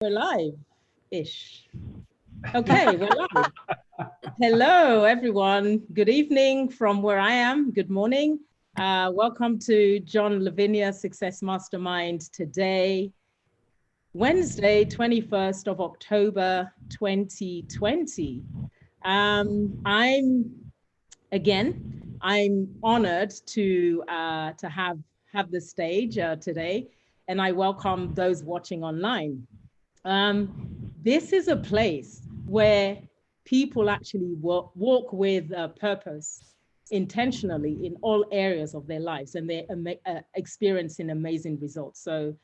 We're live-ish. Okay, we're live. Hello, everyone. Good evening from where I am. Good morning. Welcome to John Lavenia Success Mastermind today, Wednesday, 21st of October, 2020. I'm honored to have the stage today, and I welcome those watching online. This is a place where people actually walk with purpose intentionally in all areas of their lives, and they're experiencing amazing results. So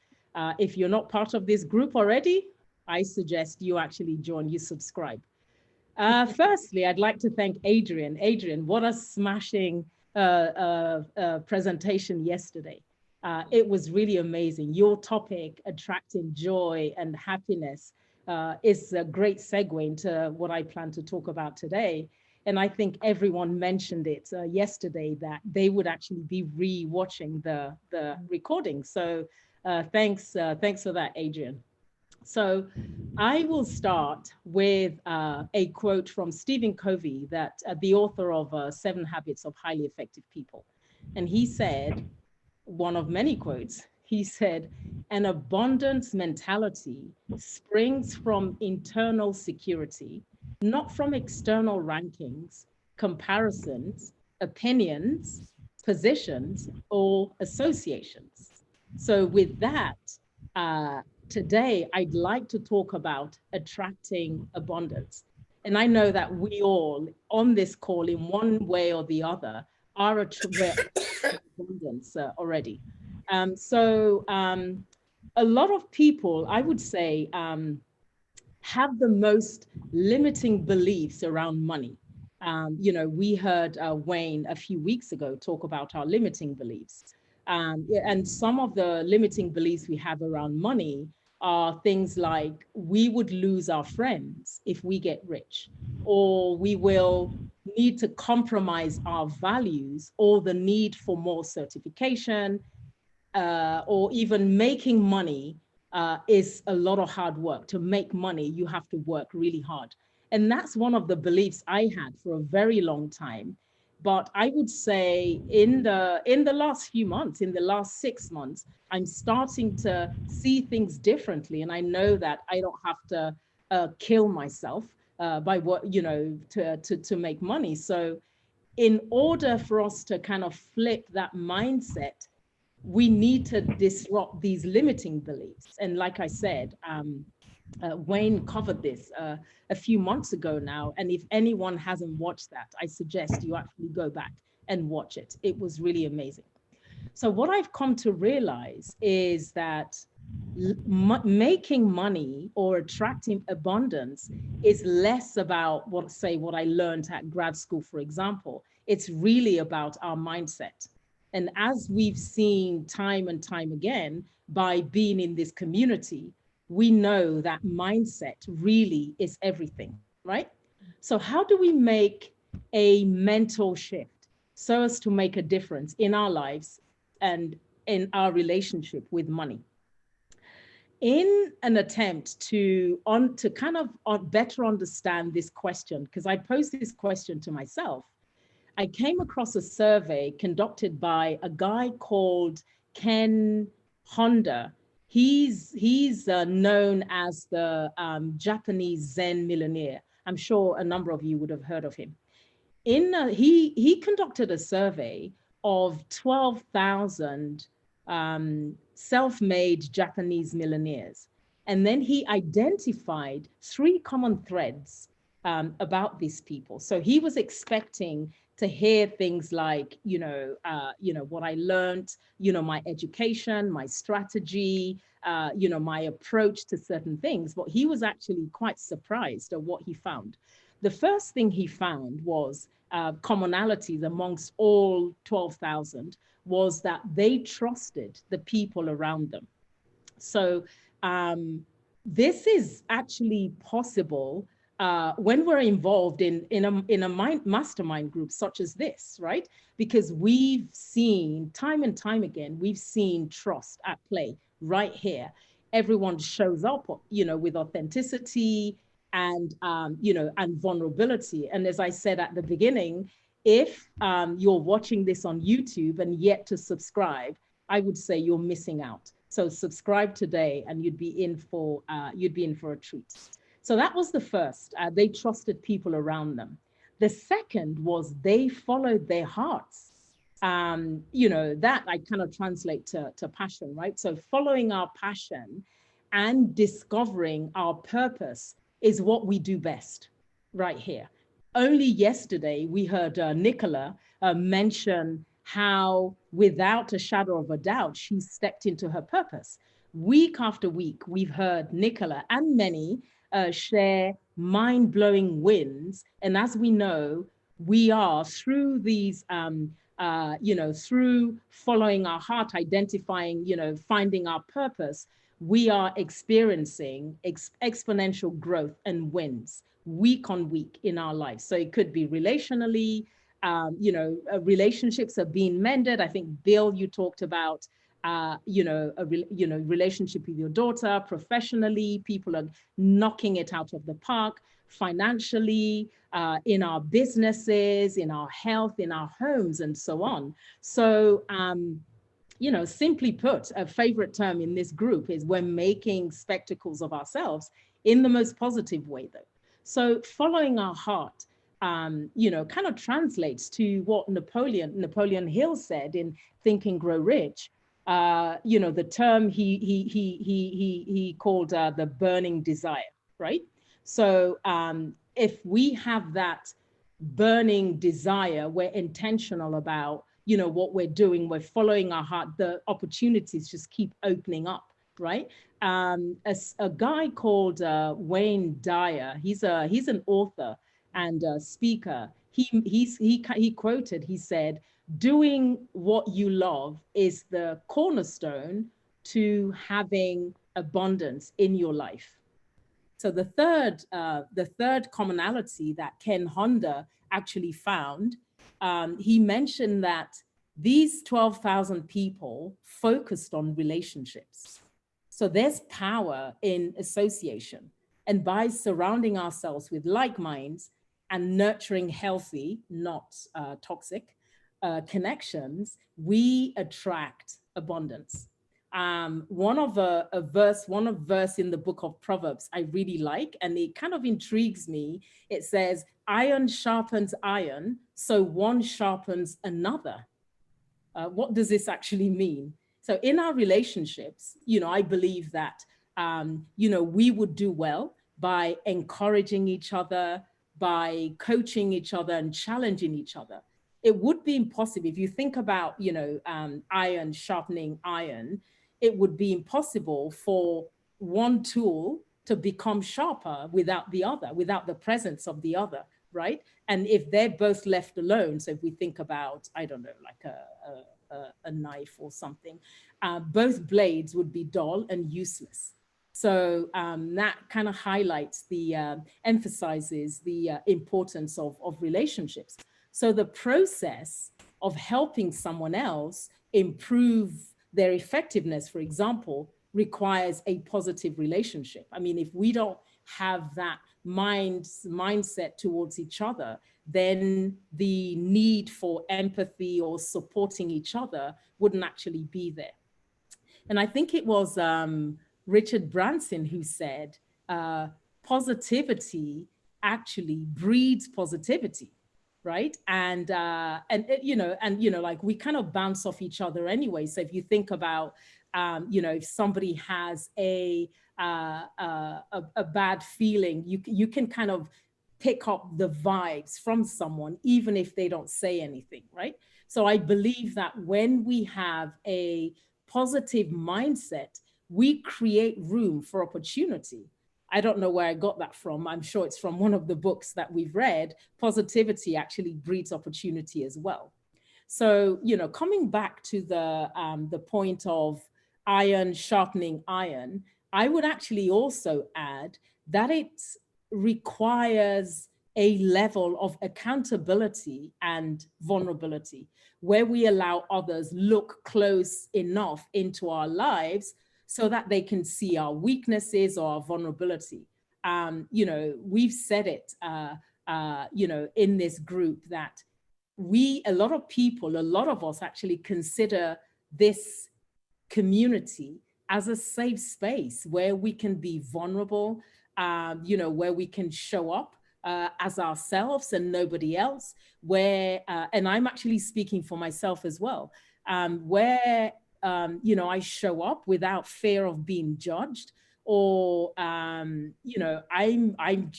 if you're not part of this group already, I suggest you actually join, you subscribe. Firstly, I'd like to thank Adrian. Adrian, what a smashing presentation yesterday. It was really amazing. Your topic, attracting joy and happiness, is a great segue into what I plan to talk about today. And I think everyone mentioned it yesterday that they would actually be re-watching the recording. So thanks for that, Adrian. So I will start with a quote from Stephen Covey, that the author of 7 Habits of Highly Effective People. And he said, one of many quotes, he said, an abundance mentality springs from internal security, not from external rankings, comparisons, opinions, positions, or associations. So with that, today I'd like to talk about attracting abundance. And I know that we all on this call, in one way or the other, are abundance already. A lot of people, I would say, have the most limiting beliefs around money. We heard Wayne a few weeks ago talk about our limiting beliefs. And some of the limiting beliefs we have around money are things like we would lose our friends if we get rich, or we will need to compromise our values, or the need for more certification, or even making money is a lot of hard work. To make money, you have to work really hard. And that's one of the beliefs I had for a very long time. But I would say in the last few months, in the last 6 months, I'm starting to see things differently. And I know that I don't have to kill myself by to make money. So in order for us to kind of flip that mindset, we need to disrupt these limiting beliefs. And like I said, Wayne covered this a few months ago now. And if anyone hasn't watched that, I suggest you actually go back and watch it. It was really amazing. So what I've come to realize is that making money or attracting abundance is less about what I learned at grad school, for example. It's really about our mindset. And as we've seen time and time again, by being in this community, we know that mindset really is everything, right? So how do we make a mental shift so as to make a difference in our lives and in our relationship with money? In an attempt to kind of better understand this question, because I posed this question to myself, I came across a survey conducted by a guy called Ken Honda. He's known as the Japanese Zen millionaire. I'm sure a number of you would have heard of him. He conducted a survey of 12,000 self-made Japanese millionaires, and then he identified 3 common threads about these people. So he was expecting to hear things like, what I learned, my education, my strategy, my approach to certain things. But he was actually quite surprised at what he found. The first thing he found was commonalities amongst all 12,000 was that they trusted the people around them. So this is actually possible when we're involved in a mastermind group such as this, right? Because we've seen time and time again, we've seen trust at play right here everyone shows up, with authenticity and, and vulnerability. And as I said at the beginning, if you're watching this on YouTube and yet to subscribe, I would say you're missing out. So subscribe today, and you'd be in for a treat. So that was the first. They trusted people around them. The second was they followed their hearts. That I kind of translate to passion, right? So following our passion and discovering our purpose is what we do best right here. Only yesterday, we heard Nicola mention how, without a shadow of a doubt, she stepped into her purpose. Week after week, we've heard Nicola and many share mind-blowing wins. And as we know, we are through these, through following our heart, identifying, finding our purpose, we are experiencing exponential growth and wins week on week in our lives. So it could be relationally, relationships are being mended. I think, Bill, you talked about, relationship with your daughter. Professionally, people are knocking it out of the park. Financially, in our businesses, in our health, in our homes, and so on. So, simply put, a favorite term in this group is we're making spectacles of ourselves in the most positive way, though. So following our heart, kind of translates to what Napoleon Hill said in Think and Grow Rich. The term he called the burning desire, right? So if we have that burning desire, we're intentional about, what we're doing, we're following our heart, the opportunities just keep opening up, right? A guy called Wayne Dyer, he's an author and a speaker. He quoted, he said, doing what you love is the cornerstone to having abundance in your life. So the third commonality that Ken Honda actually found, he mentioned that these 12,000 people focused on relationships. So there's power in association. And by surrounding ourselves with like minds and nurturing healthy, not toxic connections, we attract abundance. One of verse in the book of Proverbs I really like, and it kind of intrigues me. It says, iron sharpens iron, so one sharpens another. What does this actually mean? So in our relationships, I believe that, we would do well by encouraging each other, by coaching each other and challenging each other. It would be impossible if you think about, iron sharpening iron. It would be impossible for one tool to become sharper without the other, without the presence of the other, right? And if they're both left alone, so if we think about, I don't know, like a knife or something, both blades would be dull and useless. So that kind of highlights emphasizes the importance of relationships. So the process of helping someone else improve their effectiveness, for example, requires a positive relationship. I mean, if we don't have that mindset towards each other, then the need for empathy or supporting each other wouldn't actually be there. And I think it was Richard Branson who said, positivity actually breeds positivity, right? And like we kind of bounce off each other anyway. So if you think about, if somebody has a bad feeling, you can kind of pick up the vibes from someone, even if they don't say anything, right? So I believe that when we have a positive mindset, we create room for opportunity. I don't know where I got that from. I'm sure it's from one of the books that we've read. Positivity actually breeds opportunity as well. So, coming back to the point of iron sharpening iron, I would actually also add that it requires a level of accountability and vulnerability where we allow others look close enough into our lives so that they can see our weaknesses or our vulnerability. You know, we've said it, you know, in this group that a lot of people, a lot of us actually consider this community as a safe space where we can be vulnerable, you know, where we can show up as ourselves and nobody else, where, and I'm actually speaking for myself as well, where, you know, I show up without fear of being judged, or, you know,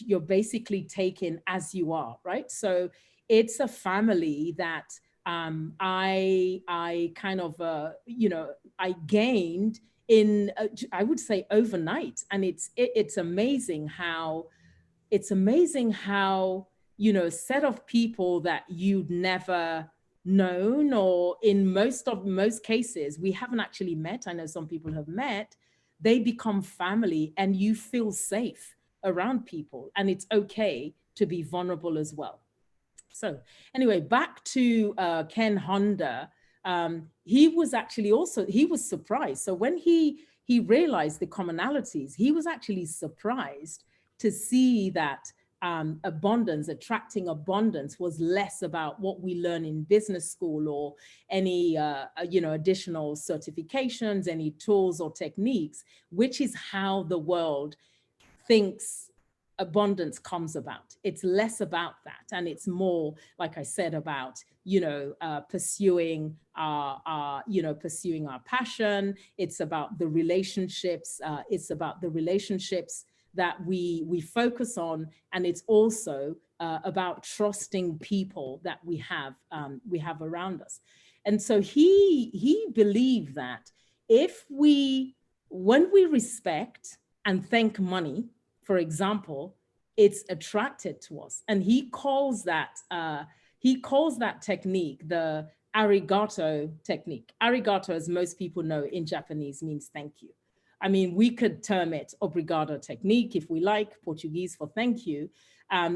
you're basically taken as you are, right? So it's a family that I kind of, you know, I gained in, I would say overnight. And it's amazing how, you know, a set of people that you'd never known, or in most cases, we haven't actually met. I know some people have met, they become family and you feel safe around people. And it's okay to be vulnerable as well. So anyway, back to Ken Honda. He was actually also, he was surprised. So when he realized the commonalities, he was actually surprised to see that abundance, attracting abundance, was less about what we learn in business school or any you know, additional certifications, any tools or techniques, which is how the world thinks abundance comes about. It's less about that, and it's more, like I said, about, you know, pursuing our you know, pursuing our passion. It's about the relationships. It's about the relationships that we focus on, and it's also about trusting people that we have around us. And so he believed that if we, when we respect and thank money, for example, it's attracted to us. And he calls that technique the arigato technique. Arigato, as most people know in Japanese, means thank you. I mean, we could term it obrigado technique if we like, Portuguese for thank you.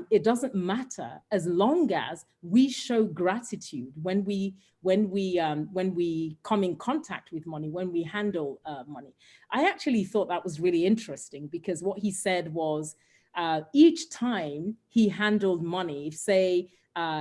It doesn't matter as long as we show gratitude when we come in contact with money, when we handle money. I actually thought that was really interesting, because what he said was each time he handled money, if say,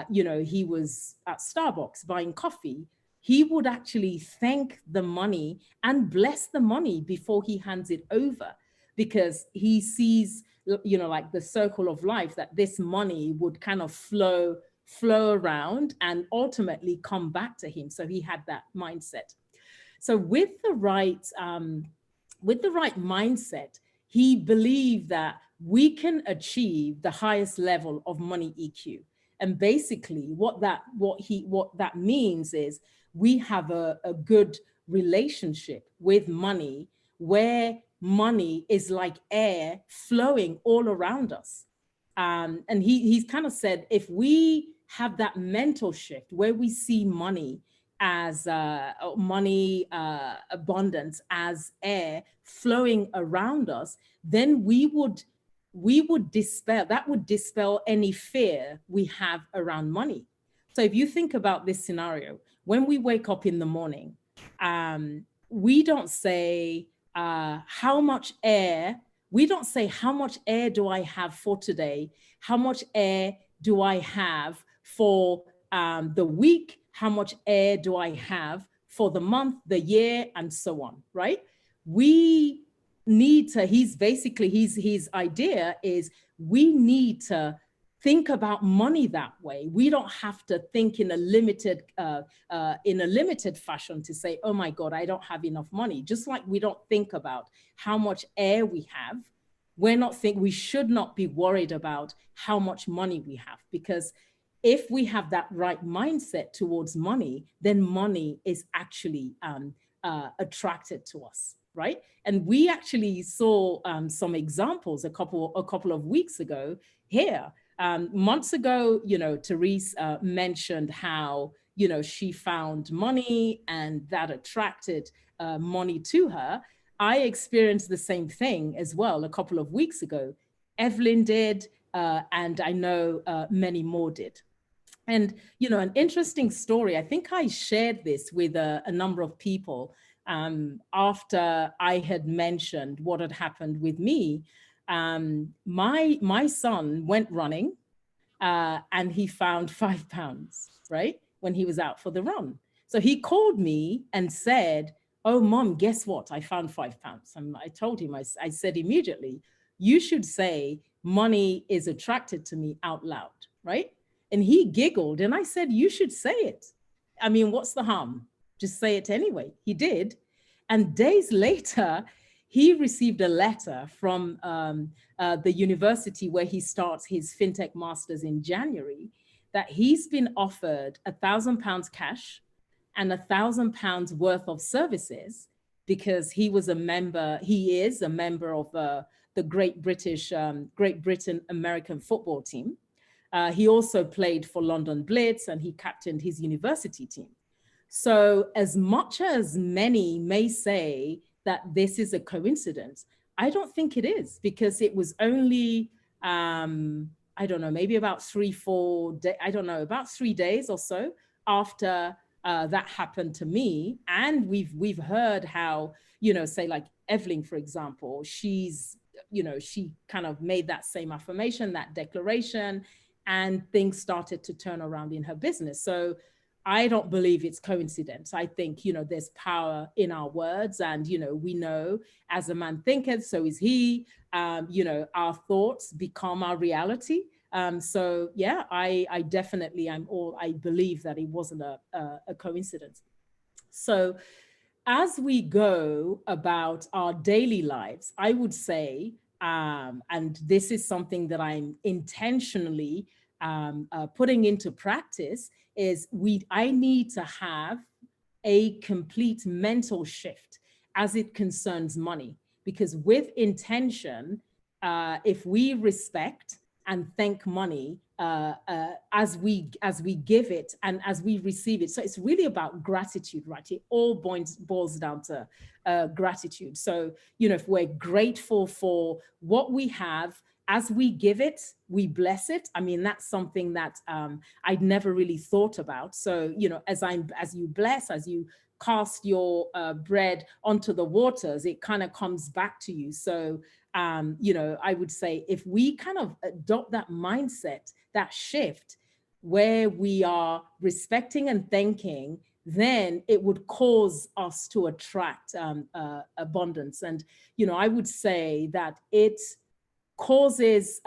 you know, he was at Starbucks buying coffee, he would actually thank the money and bless the money before he hands it over, because he sees, you know, like the circle of life, that this money would kind of flow around and ultimately come back to him. So he had that mindset. So with the right mindset, he believed that we can achieve the highest level of money EQ. And basically what that means is we have a good relationship with money, where money is like air flowing all around us. And he's kind of said, if we have that mental shift where we see money as abundance as air flowing around us, then we would dispel any fear we have around money. So if you think about this scenario, when we wake up in the morning, we don't say how much air do I have for today? How much air do I have for the week? How much air do I have for the month, the year, and so on, right? We need to, his idea is we need to think about money that way. We don't have to think in a limited fashion to say, oh my God, I don't have enough money. Just like we don't think about how much air we have, we should not be worried about how much money we have, because if we have that right mindset towards money, then money is actually attracted to us, right? And we actually saw some examples a couple of weeks ago here. Months ago, you know, Therese mentioned how, you know, she found money and that attracted money to her. I experienced the same thing as well a couple of weeks ago. Evelyn did, and I know many more did. And, you know, an interesting story, I think I shared this with a number of people. after I had mentioned what had happened with me. My son went running, and he found £5, right, when he was out for the run. So he called me and said, "Oh, mom, guess what? I found £5." And I told him, I said immediately, "You should say money is attracted to me out loud," right? And he giggled, and I said, "You should say it. I mean, what's the harm? Just say it anyway." He did. And days later, he received a letter from the university where he starts his fintech masters in January, that he's been offered £1,000 cash and £1,000 worth of services, because he was a member. He is a member of the Great Britain American football team. He also played for London Blitz, and he captained his university team. So, as much as many may say that this is a coincidence, I don't think it is, because it was only, I don't know, maybe about 3 4 days, I don't know, about 3 days or so after that happened to me. And we've heard how, say like Evelyn, for example, she kind of made that same affirmation, that declaration, and things started to turn around in her business. So I don't believe it's coincidence. I think, there's power in our words, and, we know as a man thinketh, so is he. Our thoughts become our reality. So yeah, I definitely, I believe that it wasn't a coincidence. So as we go about our daily lives, I would say, and this is something that I'm intentionally putting into practice, is I need to have a complete mental shift as it concerns money. Because with intention, if we respect and thank money as we give it and as we receive it, so it's really about gratitude, right? It all boils down to gratitude. So if we're grateful for what we have, as we give it, we bless it. I mean, that's something that I'd never really thought about. So as you bless, as you cast your bread onto the waters, it kind of comes back to you. So I would say if we kind of adopt that mindset, that shift, where we are respecting and thanking, then it would cause us to attract abundance. And I would say that it causes,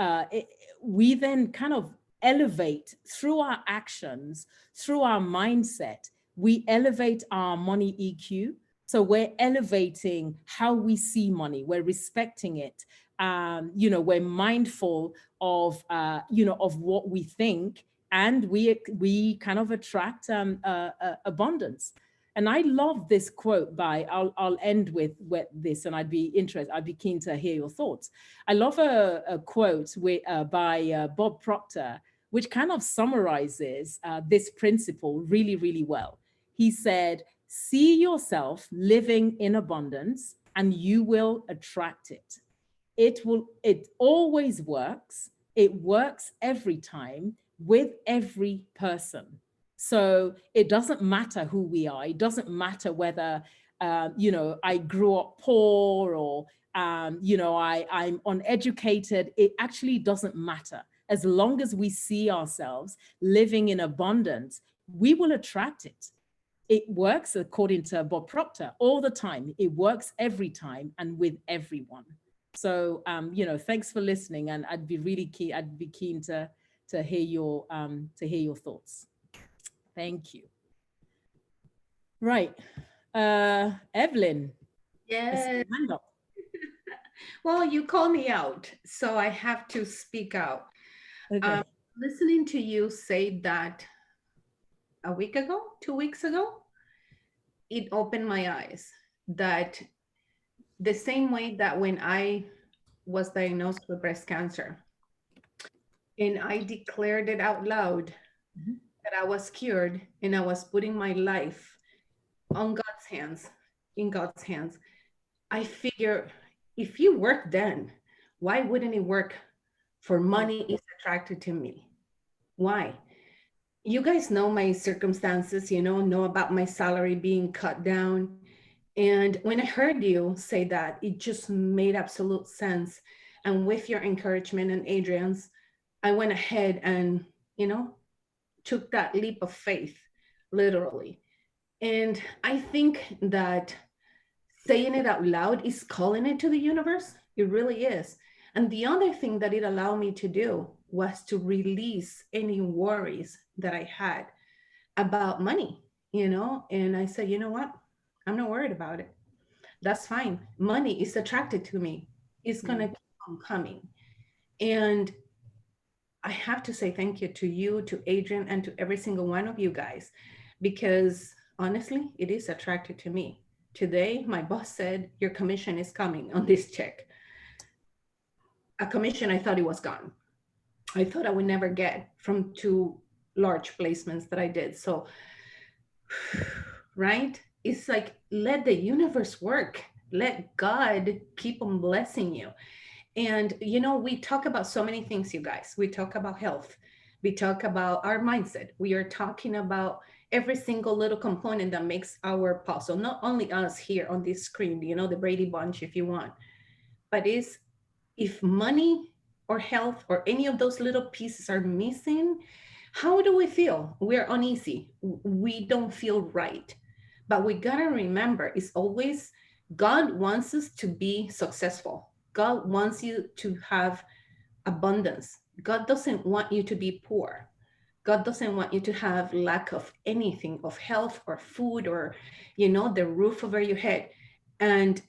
we then kind of elevate through our actions, through our mindset, we elevate our money EQ. So we're elevating how we see money, we're respecting it. We're mindful of, of what we think, and we kind of attract abundance. And I love this quote I'll end with this, and I'd be keen to hear your thoughts. I love a quote by Bob Proctor, which kind of summarizes this principle really, really well. He said, "See yourself living in abundance and you will attract it. It always works. It works every time with every person." So it doesn't matter who we are. It doesn't matter whether, I grew up poor or, I'm uneducated. It actually doesn't matter. As long as we see ourselves living in abundance, we will attract it. It works, according to Bob Proctor, all the time. It works every time and with everyone. So, thanks for listening, and I'd be keen to hear your thoughts. Thank you. Right. Evelyn. Yeah. Hand up. Well, you call me out, so I have to speak out. Okay. Listening to you say that a week ago, 2 weeks ago, it opened my eyes that the same way that when I was diagnosed with breast cancer and I declared it out loud that I was cured and I was putting my life on God's hands, in God's hands, I figure if you work then, why wouldn't it work for money is attracted to me? Why? You guys know my circumstances, know about my salary being cut down. And when I heard you say that, it just made absolute sense. And with your encouragement and Adrian's, I went ahead and, took that leap of faith, literally. And I think that saying it out loud is calling it to the universe. It really is. And the other thing that it allowed me to do was to release any worries that I had about money, and I said, you know what? I'm not worried about it. That's fine. Money is attracted to me. It's going to keep on coming. And I have to say thank you to you, to Adrian, and to every single one of you guys, because honestly, it is attracted to me. Today, my boss said, your commission is coming on this check. A commission I thought it was gone. I thought I would never get from 2 large placements that I did. So, right? It's like, let the universe work. Let God keep on blessing you. And, we talk about so many things, you guys. We talk about health. We talk about our mindset. We are talking about every single little component that makes our puzzle, not only us here on this screen, the Brady Bunch, if you want, but if money or health or any of those little pieces are missing, how do we feel? We're uneasy. We don't feel right. But we got to remember, it's always God wants us to be successful. God wants you to have abundance. God doesn't want you to be poor. God doesn't want you to have lack of anything, of health or food or, the roof over your head. And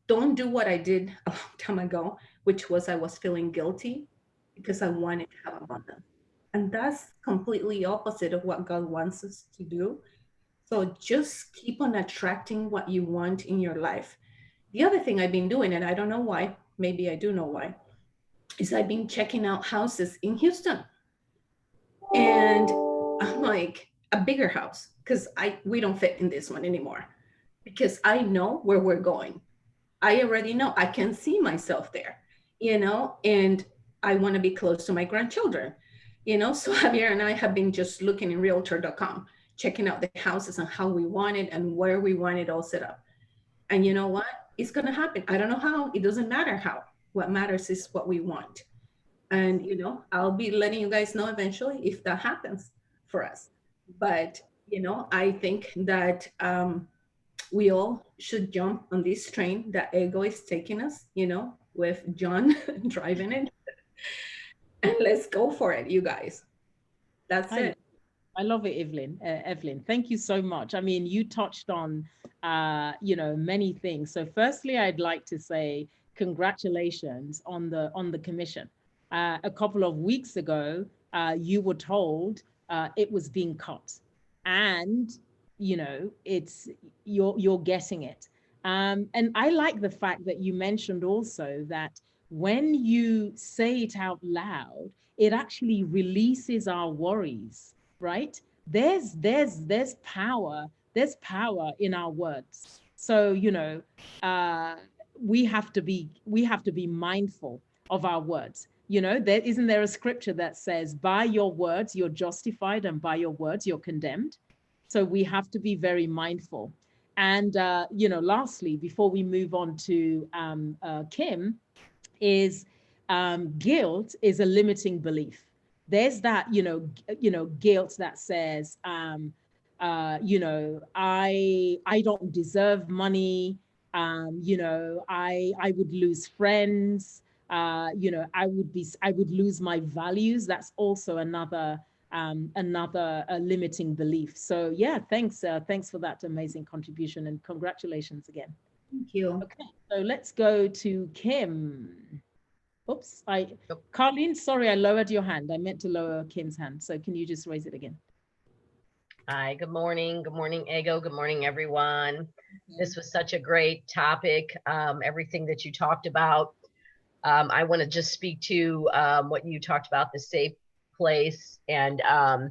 don't do what I did a long time ago, which was I was feeling guilty because I wanted to have abundance. And that's completely opposite of what God wants us to do. So just keep on attracting what you want in your life. The other thing I've been doing, and I don't know why, maybe I do know why, is I've been checking out houses in Houston. And I'm like, a bigger house, because we don't fit in this one anymore, because I know where we're going. I already know I can see myself there, and I want to be close to my grandchildren, so Javier and I have been just looking in realtor.com, checking out the houses and how we want it and where we want it all set up. And you know what? It's going to happen. I don't know how. It doesn't matter how. What matters is what we want. And, I'll be letting you guys know eventually if that happens for us. But, I think that we all should jump on this train that Ego is taking us, with John driving it. And let's go for it, you guys. That's it. I love it, Evelyn. Evelyn, thank you so much. I mean, you touched on, many things. So firstly, I'd like to say congratulations on the commission. A couple of weeks ago, you were told it was being cut, and it's you're getting it. And I like the fact that you mentioned also that when you say it out loud, it actually releases our worries, right? There's power. There's power in our words. So we have to be mindful of our words. There a scripture that says, by your words you're justified, and by your words you're condemned. So we have to be very mindful. And lastly, before we move on to Kim, is guilt is a limiting belief. There's that guilt that says I don't deserve money. I would lose friends. I would lose my values. That's also another limiting belief. So yeah, thanks for that amazing contribution, and congratulations again. Thank you. Okay, so let's go to Kim. Oops, Carlene, sorry, I lowered your hand. I meant to lower Kim's hand. So can you just raise it again? Hi, good morning. Good morning, Égo. Good morning, everyone. This was such a great topic. Everything that you talked about. I want to just speak to what you talked about, the safe place. And, I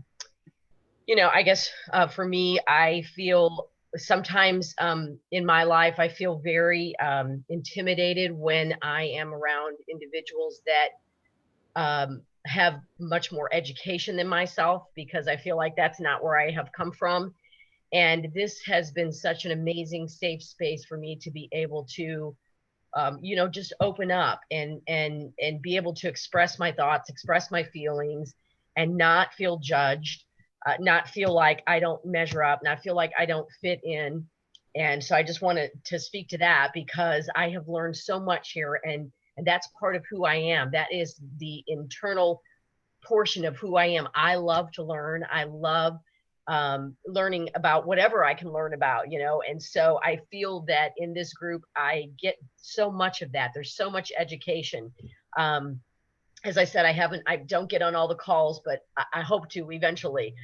guess for me, I feel sometimes in my life, I feel very intimidated when I am around individuals that have much more education than myself, because I feel like that's not where I have come from. And this has been such an amazing safe space for me to be able to, just open up and be able to express my thoughts, express my feelings, and not feel judged, not feel like I don't measure up, not feel like I don't fit in. And so I just wanted to speak to that because I have learned so much here, and that's part of who I am. That is the internal portion of who I am. I love to learn. I love learning about whatever I can learn about, and so I feel that in this group, I get so much of that. There's so much education. As I said, I don't get on all the calls, but I hope to eventually.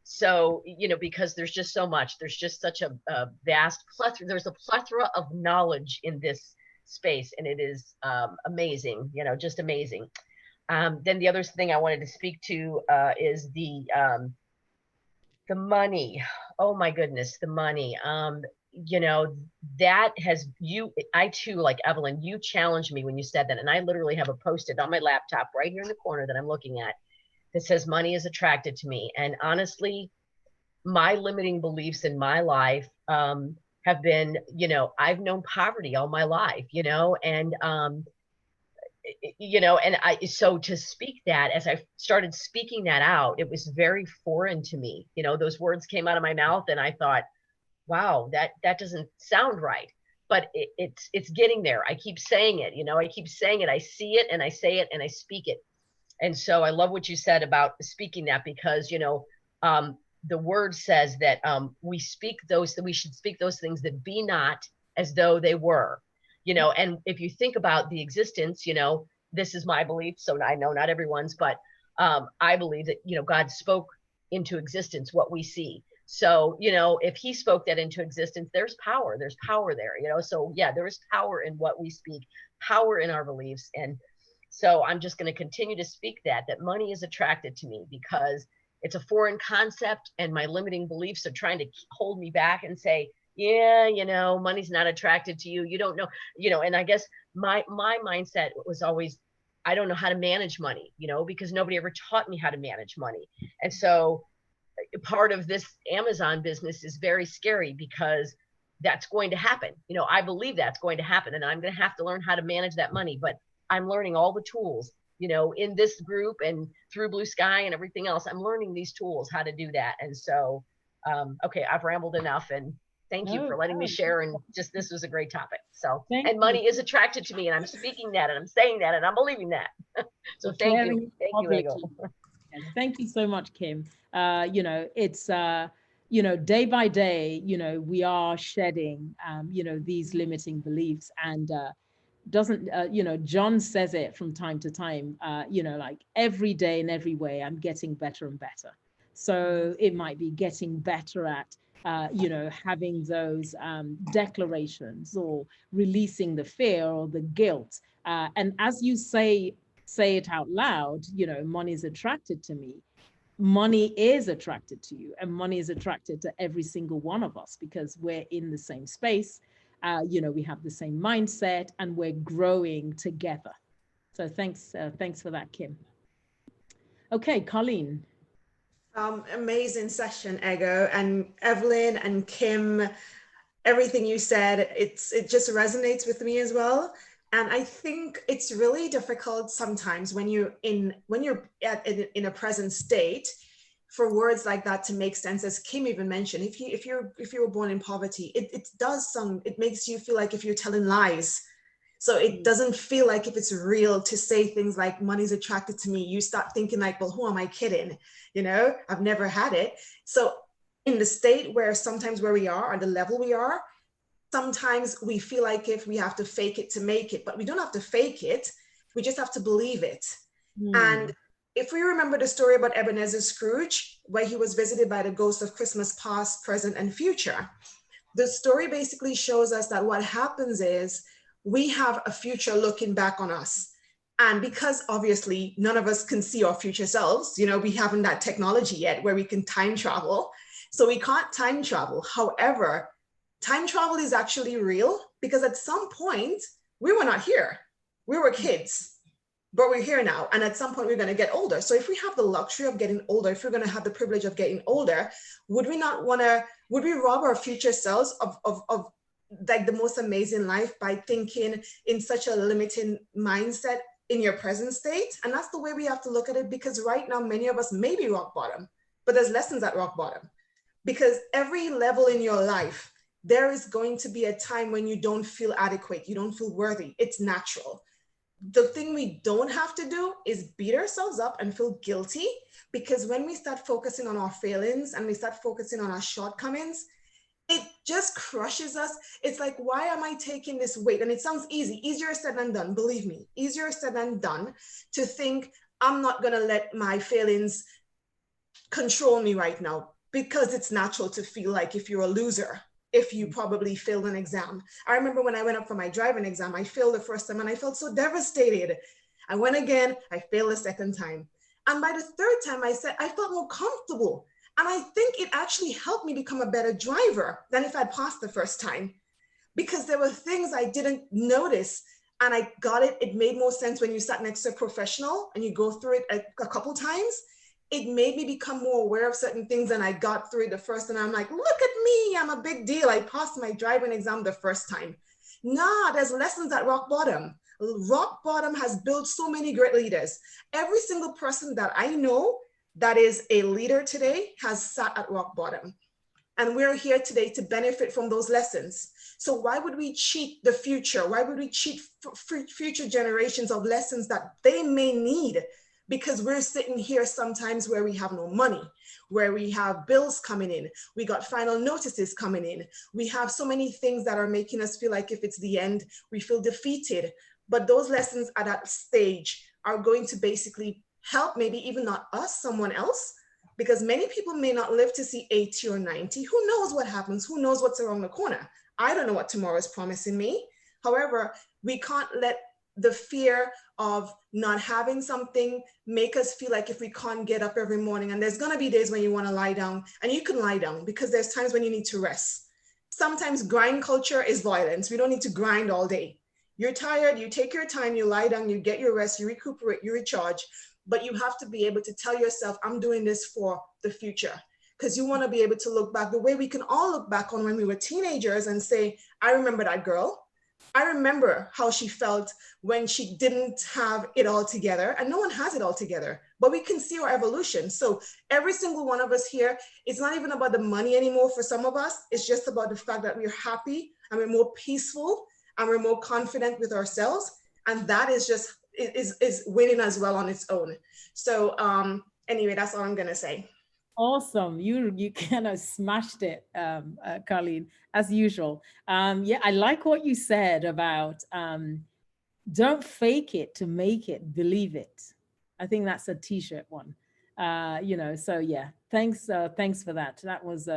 So, because there's just so much, there's just such a vast plethora, there's a plethora of knowledge in this space, and it is amazing, just amazing. Then the other thing I wanted to speak to is the money. Oh my goodness, the money. That has I too, like Evelyn, you challenged me when you said that. And I literally have a Post-it on my laptop right here in the corner that I'm looking at that says money is attracted to me. And honestly, my limiting beliefs in my life have been, I've known poverty all my life, so to speak that, as I started speaking that out, it was very foreign to me. Those words came out of my mouth and I thought, wow, that doesn't sound right, but it's getting there. I keep saying it, I keep saying it. I see it and I say it and I speak it. And so I love what you said about speaking that, because, the word says that we should speak those things that be not as though they were. And if you think about the existence, this is my belief. So I know not everyone's, but I believe that, God spoke into existence what we see. So, if he spoke that into existence, there's power there, so yeah, there is power in what we speak, power in our beliefs. And so I'm just going to continue to speak that money is attracted to me because it's a foreign concept, and my limiting beliefs are trying to hold me back and say, yeah, money's not attracted to you. You don't know, and I guess my mindset was always, I don't know how to manage money, because nobody ever taught me how to manage money. And so part of this Amazon business is very scary because that's going to happen. I believe that's going to happen, and I'm going to have to learn how to manage that money, but I'm learning all the tools, in this group and through Blue Sky and everything else. I'm learning these tools, how to do that. And so, okay, I've rambled enough, and thank you for letting me share. And just, this was a great topic. So, and money is attracted to me, and I'm speaking that, and I'm saying that, and I'm believing that. So thank you. Thank you, Égo. Thank you so much, Kim. It's, day by day, we are shedding, these limiting beliefs, and John says it from time to time, like every day in every way, I'm getting better and better. So it might be getting better at, having those declarations, or releasing the fear or the guilt. And as you say it out loud, money is attracted to me. Money is attracted to you, and money is attracted to every single one of us because we're in the same space. We have the same mindset, and we're growing together. So thanks for that, Kim. Okay, Colleen. Amazing session, Égo, and Evelyn and Kim. Everything you said, it just resonates with me as well. And I think it's really difficult sometimes when you're in a present state for words like that to make sense. As Kim even mentioned, if you were born in poverty, it makes you feel like if you're telling lies. So it doesn't feel like if it's real to say things like money's attracted to me. You start thinking like, well, who am I kidding? I've never had it. So in the state where sometimes where we are, or the level we are, sometimes we feel like if we have to fake it to make it, but we don't have to fake it. We just have to believe it. And if we remember the story about Ebenezer Scrooge, where he was visited by the ghost of Christmas past, present, and future, the story basically shows us that what happens is we have a future looking back on us. And because obviously none of us can see our future selves, we haven't that technology yet where we can time travel. So we can't time travel. However, time travel is actually real because at some point we were not here. We were kids. but we're here now. And at some point we're going to get older. So if we have the luxury of getting older, if we're going to have the privilege of getting older, would we rob our future selves of like the most amazing life by thinking in such a limiting mindset in your present state? And that's the way we have to look at it, because right now, many of us may be rock bottom, but there's lessons at rock bottom, because every level in your life, there is going to be a time when you don't feel adequate, you don't feel worthy. It's natural. The thing we don't have to do is beat ourselves up and feel guilty, because when we start focusing on our failings and we start focusing on our shortcomings, it just crushes us. It's like, why am I taking this weight? And it sounds easy, easier said than done, believe me, easier said than done to think I'm not gonna let my failings control me right now, because it's natural to feel like if you're a loser, if you probably failed an exam. I remember when I went up for my driving exam, I failed the first time and I felt so devastated. I went again, I failed the second time. And by the third time I felt more comfortable. And I think it actually helped me become a better driver than if I'd passed the first time, because there were things I didn't notice and I got it. It made more sense when you sat next to a professional and you go through it a couple times. It made me become more aware of certain things, and I got through it the first, and I'm like, look at me, I'm a big deal. I passed my driving exam the first time. Nah, there's lessons at rock bottom. Rock bottom has built so many great leaders. Every single person that I know that is a leader today has sat at rock bottom. And we're here today to benefit from those lessons. So why would we cheat the future? Why would we cheat future generations of lessons that they may need? Because we're sitting here sometimes where we have no money, where we have bills coming in, we got final notices coming in, we have so many things that are making us feel like if it's the end, we feel defeated. But those lessons at that stage are going to basically help, maybe even not us, someone else, because many people may not live to see 80 or 90. Who knows what happens? Who knows what's around the corner? I don't know what tomorrow is promising me. However, we can't let the fear of not having something make us feel like if we can't get up every morning. And there's gonna be days when you wanna lie down, and you can lie down, because there's times when you need to rest. Sometimes grind culture is violence. We don't need to grind all day. You're tired, you take your time, you lie down, you get your rest, you recuperate, you recharge, but you have to be able to tell yourself, I'm doing this for the future. Because you wanna be able to look back the way we can all look back on when we were teenagers and say, I remember that girl. I remember how she felt when she didn't have it all together, and no one has it all together, but we can see our evolution. So every single one of us here, it's not even about the money anymore for some of us. It's just about the fact that we're happy and we're more peaceful and we're more confident with ourselves. And that is just, is winning as well on its own. So anyway, that's all I'm gonna say. Awesome. You kind of smashed it, Colleen, as usual. Yeah, I like what you said about don't fake it to make it, believe it. I think that's a t-shirt one. So yeah, thanks for that. That was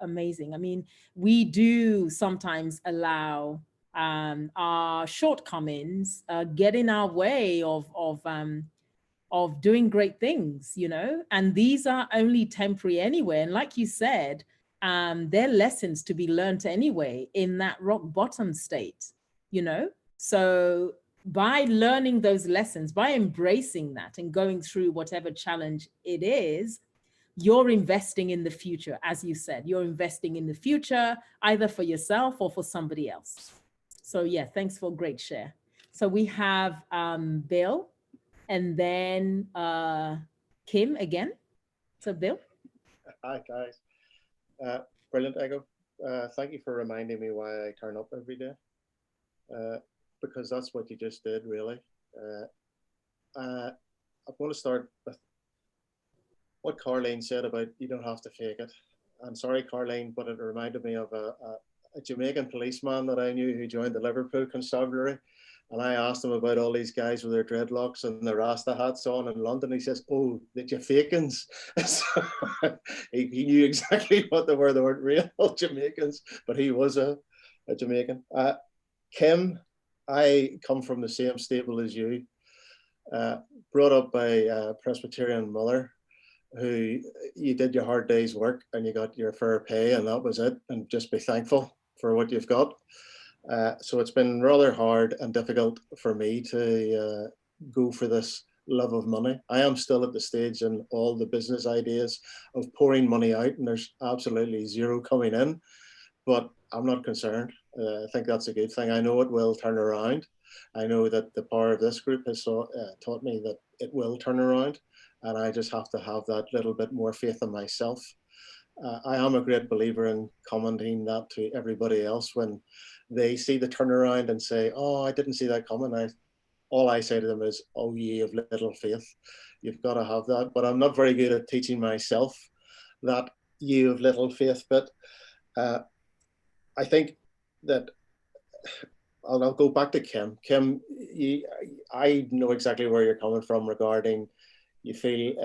amazing. I mean, we do sometimes allow our shortcomings get in our way of doing great things, and these are only temporary anyway. And like you said, they're lessons to be learned anyway in that rock bottom state, So by learning those lessons, by embracing that and going through whatever challenge it is, you're investing in the future. As you said, you're investing in the future, either for yourself or for somebody else. So yeah, thanks for a great share. So we have Bill, and then Kim again. So Bill. Hi guys. Brilliant, Égo. Thank you for reminding me why I turn up every day, because that's what you just did, really. I want to start with what Carleen said about you don't have to fake it. I'm sorry, Carleen, but it reminded me of a Jamaican policeman that I knew who joined the Liverpool Constabulary. And I asked him about all these guys with their dreadlocks and their Rasta hats on in London. He says, oh, the Jamaicans. So he knew exactly what they were. They weren't real Jamaicans, but he was a Jamaican. Kim, I come from the same stable as you. Brought up by a Presbyterian mother who you did your hard day's work and you got your fair pay, and that was it. And just be thankful for what you've got. So it's been rather hard and difficult for me to go for this love of money. I am still at the stage in all the business ideas of pouring money out, and there's absolutely zero coming in, but I'm not concerned. I think that's a good thing. I know it will turn around. I know that the power of this group has taught me that it will turn around, and I just have to have that little bit more faith in myself. I am a great believer in commenting that to everybody else when they see the turnaround and say, "Oh, I didn't see that coming." All I say to them is, "Oh, ye of little faith." You've got to have that. But I'm not very good at teaching myself that "ye of little faith." But I think that I'll go back to Kim. Kim, I know exactly where you're coming from regarding you feel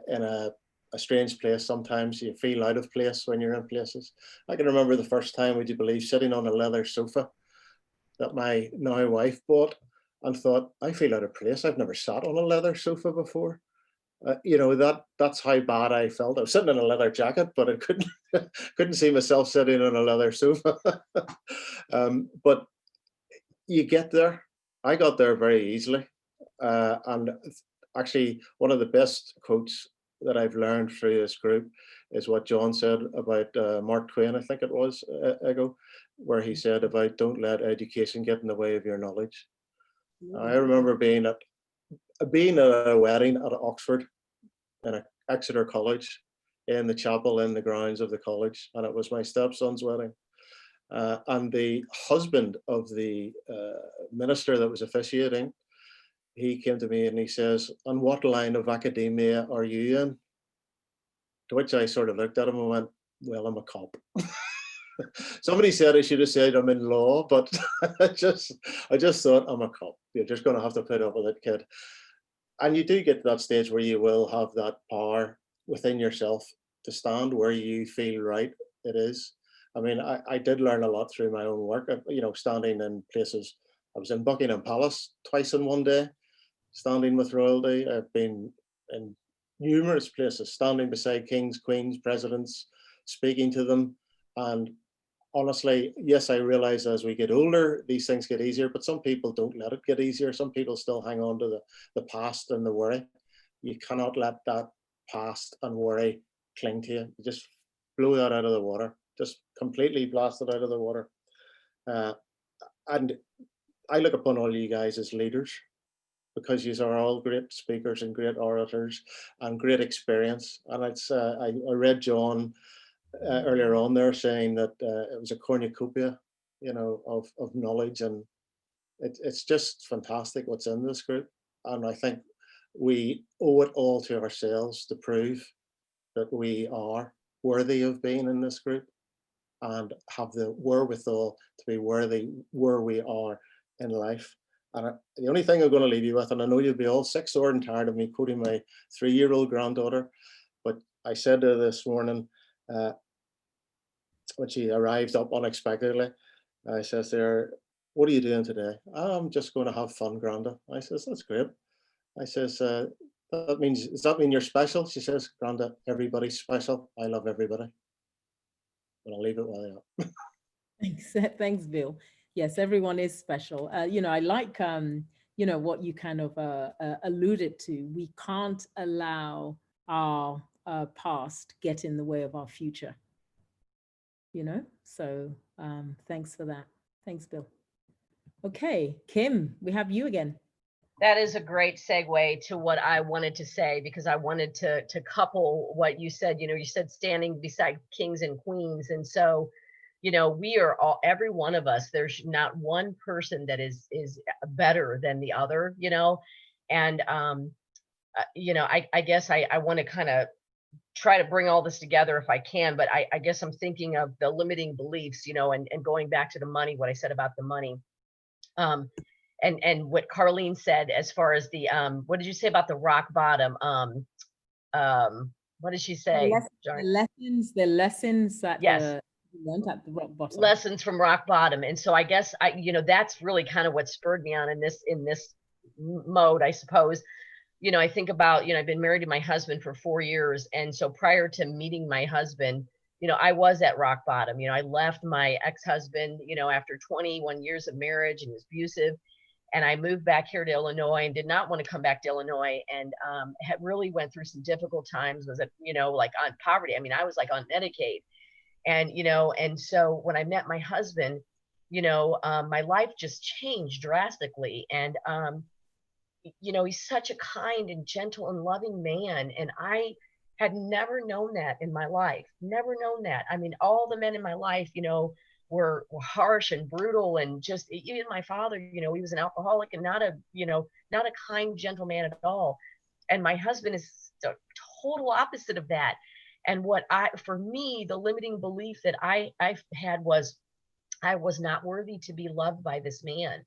in a strange place sometimes. You feel out of place when you're in places. I can remember the first time, would you believe, sitting on a leather sofa that my now wife bought, and thought, I feel out of place. I've never sat on a leather sofa before. You know, that's how bad I felt. I was sitting in a leather jacket, but I couldn't see myself sitting on a leather sofa. But you get there. I got there very easily. And actually, one of the best quotes that I've learned through this group is what John said about Mark Twain, I think it was, Égo, where he said about don't let education get in the way of your knowledge. I remember being at a wedding at Oxford in Exeter College, in the chapel in the grounds of the college, and it was my stepson's wedding. And the husband of the minister that was officiating, he came to me and he says, "On what line of academia are you in?" To which I sort of looked at him and went, "Well, I'm a cop." Somebody said I should have said I'm in law, but I just thought I'm a cop. You're just going to have to put up with it, kid. And you do get to that stage where you will have that power within yourself to stand where you feel right it is. I mean, I did learn a lot through my own work, you know, standing in places. I was in Buckingham Palace twice in one day, standing with royalty. I've been in numerous places, standing beside kings, queens, presidents, speaking to them. And honestly, yes, I realize as we get older, these things get easier, but some people don't let it get easier. Some people still hang on to the past and the worry. You cannot let that past and worry cling to you. You just blow that out of the water, just completely blast it out of the water. And I look upon all you guys as leaders, because you are all great speakers and great orators and great experience. And it's I read John earlier on there saying that it was a cornucopia, you know, of knowledge, and it's just fantastic what's in this group. And I think we owe it all to ourselves to prove that we are worthy of being in this group and have the wherewithal to be worthy where we are in life. And the only thing I'm going to leave you with, and I know you'll be all sick, sore and tired of me quoting my 3-year-old granddaughter, but I said to her this morning, when she arrived up unexpectedly, I says to her, "What are you doing today?" "I'm just going to have fun, Granda." I says, "That's great." I says, does that mean you're special?" She says, "Granda, everybody's special. I love everybody." And I'll leave it while that. Thanks, Bill. Yes, everyone is special. You know, I like, you know, what you kind of alluded to. We can't allow our past get in the way of our future. You know, so thanks for that. Thanks, Bill. Okay, Kim, we have you again. That is a great segue to what I wanted to say, because I wanted to couple what you said. You know, you said standing beside kings and queens. And so, you know, we are all, every one of us, there's not one person that is better than the other, you know. And, you know, I guess I want to kind of try to bring all this together if I can, but I guess I'm thinking of the limiting beliefs, you know, and going back to the money, what I said about the money. And what Carlene said as far as the what did you say about the rock bottom? What did she say? The lessons that yes. Learned at the rock bottom. Lessons from rock bottom. And so I guess you know, that's really kind of what spurred me on in this mode, I suppose. You know, I think about, you know, I've been married to my husband for 4 years. And so prior to meeting my husband, you know, I was at rock bottom. You know, I left my ex-husband, you know, after 21 years of marriage, and he was abusive. And I moved back here to Illinois and did not want to come back to Illinois, and had really went through some difficult times. Was it, like on poverty? I mean, I was like on Medicaid, and and so when I met my husband, my life just changed drastically. And he's such a kind and gentle and loving man, and I had never known that in my life. Never known that. I mean, all the men in my life, were harsh and brutal, and just even my father, he was an alcoholic and not a kind, gentle man at all. And my husband is the total opposite of that. And for me, the limiting belief that I had was I was not worthy to be loved by this man,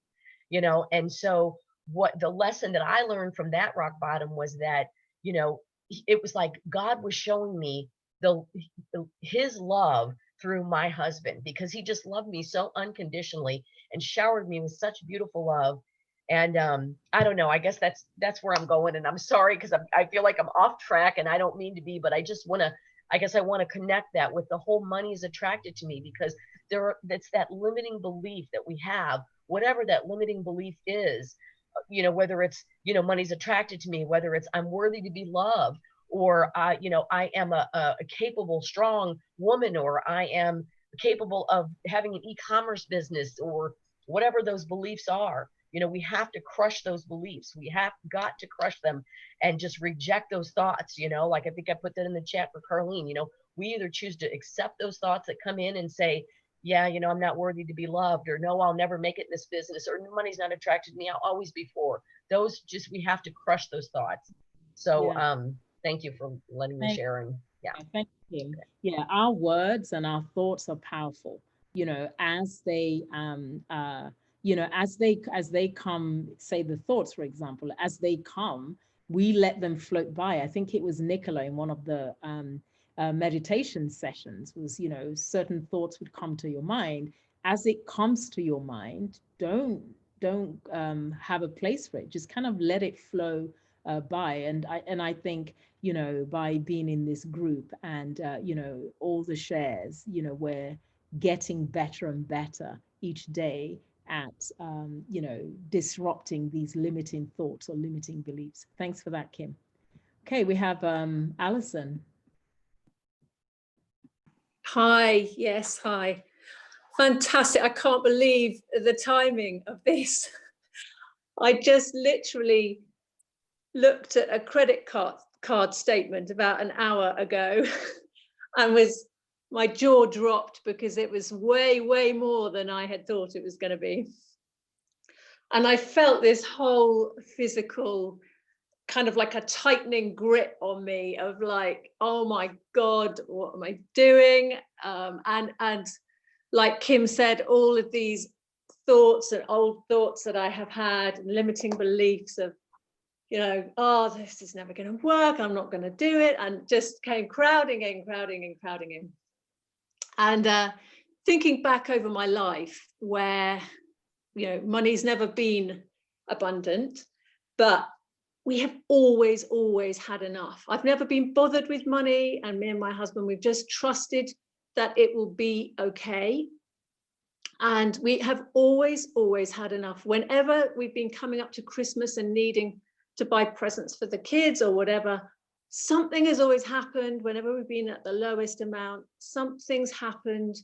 and so what the lesson that I learned from that rock bottom was that, it was like God was showing me his love through my husband, because he just loved me so unconditionally and showered me with such beautiful love. And I don't know, I guess that's where I'm going. And I'm sorry, because I feel like I'm off track, and I don't mean to be, but I want to connect that with the whole money is attracted to me, because that's that limiting belief that we have, whatever that limiting belief is, whether it's, money's attracted to me, whether it's I'm worthy to be loved, or I am a capable, strong woman, or I am capable of having an e-commerce business, or whatever those beliefs are. We have to crush those beliefs. We have got to crush them and just reject those thoughts. Like I think I put that in the chat for Carlene. We either choose to accept those thoughts that come in and say, yeah, I'm not worthy to be loved, or no, I'll never make it in this business, or money's not attracted to me, I'll always be poor. We have to crush those thoughts. So thank you for letting me share. And thank you. Yeah, our words and our thoughts are powerful, as they as they come, say the thoughts, for example, as they come, we let them float by. I think it was Nicola in one of the meditation sessions was, certain thoughts would come to your mind. As it comes to your mind, don't have a place for it. Just kind of let it flow by. And I think, by being in this group and, all the shares, we're getting better and better each day at, disrupting these limiting thoughts or limiting beliefs. Thanks for that, Kim. Okay, we have Alison. Hi, yes, hi. Fantastic. I can't believe the timing of this. I just literally looked at a credit card statement about an hour ago and my jaw dropped, because it was way, way more than I had thought it was going to be. And I felt this whole physical kind of like a tightening grip on me of like, oh my God, what am I doing? And like Kim said, all of these thoughts and old thoughts that I have had, and limiting beliefs of, oh, this is never going to work, I'm not going to do it, and just came crowding in. And thinking back over my life, where, money's never been abundant, but we have always had enough. I've never been bothered with money, and me and my husband, we've just trusted that it will be okay. And we have always had enough. Whenever we've been coming up to Christmas and needing to buy presents for the kids or whatever, something has always happened. Whenever we've been at the lowest amount, something's happened.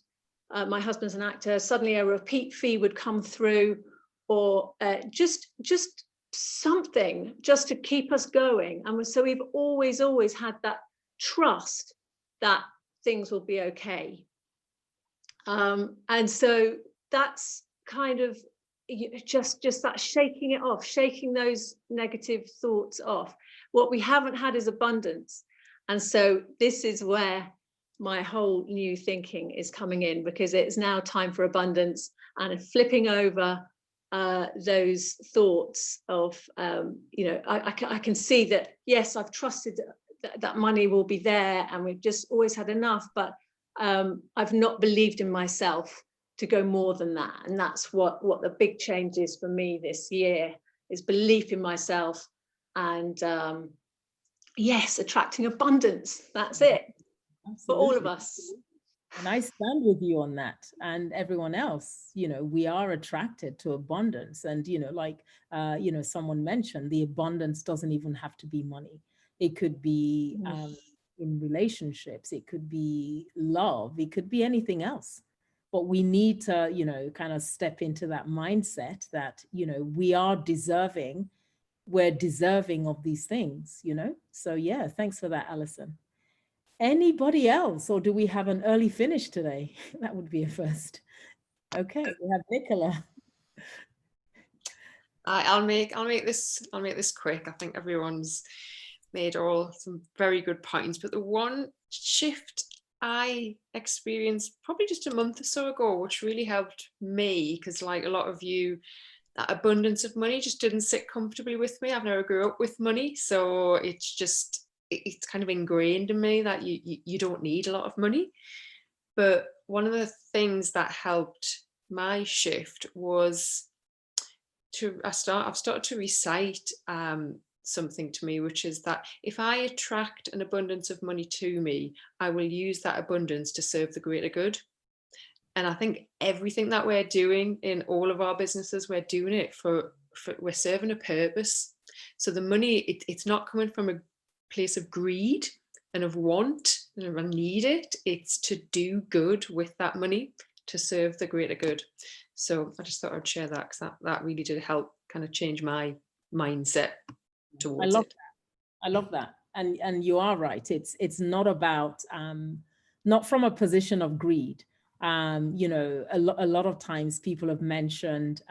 My husband's an actor, suddenly a repeat fee would come through, or just something just to keep us going. And so we've always had that trust that things will be okay. And so that's kind of just that shaking it off, shaking those negative thoughts off. What we haven't had is abundance. And so this is where my whole new thinking is coming in, because it's now time for abundance, and flipping over those thoughts of, I can see that, yes, I've trusted that money will be there, and we've just always had enough, but I've not believed in myself to go more than that. And that's what the big change is for me this year, is belief in myself, and yes, attracting abundance. That's it. Absolutely. For all of us. And I stand with you on that, and everyone else. We are attracted to abundance. And, like, someone mentioned, the abundance doesn't even have to be money. It could be in relationships, it could be love, it could be anything else. But we need to, kind of step into that mindset that, we are deserving, we're deserving of these things. So yeah, thanks for that, Alison. Anybody else, or do we have an early finish today? That would be a first. Okay, we have Nicola. I'll make this quick. I think everyone's made some very good points, but the one shift I experienced probably just a month or so ago, which really helped me, because like a lot of you, that abundance of money just didn't sit comfortably with me. I've never grew up with money, so it's kind of ingrained in me that you don't need a lot of money. But one of the things that helped my shift was I've started to recite something to me, which is that if I attract an abundance of money to me, I will use that abundance to serve the greater good. And I think everything that we're doing in all of our businesses, we're doing it for we're serving a purpose. So the money, it's not coming from a place of greed and of want and I need it. It's to do good with that money to serve the greater good. So I just thought I'd share that, because that really did help kind of change my mindset towards it. I love that. And you are right. It's not about not from a position of greed. A lot of times people have mentioned